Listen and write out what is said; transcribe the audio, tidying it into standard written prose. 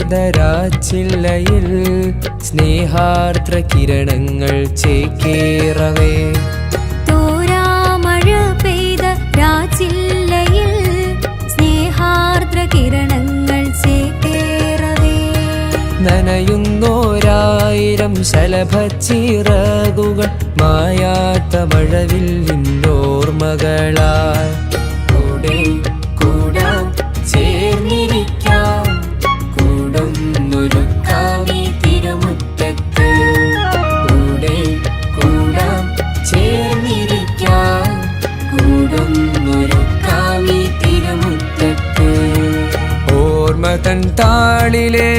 പെയ്തരാച്ചില്ലയിൽ സ്നേഹാർദ്ര കിരണങ്ങൾ ചേക്കേറവേ. തോരാമഴ പെയ്ത രാച്ചില്ലയിൽ സ്നേഹാർദ്ര കിരണങ്ങൾ ചേക്കേറവേ. നനയുന്നോരായിരം ശലഭച്ചിറകുകൾ മായാത്ത മഴവില്ലിന്നോർമകളാൽ കൂടെ കൂടാം ചേർന്നിരിക്കാം കൂടുന്നൊരുക്കാമി തിരുമുറ്റത്ത്. കൂടെ കൂടാം ചേർന്നിരിക്കാം കൂടുന്നൊരുക്കാമി തിരുമുറ്റത്ത്. ഓർമ്മ തൻ താളിലേ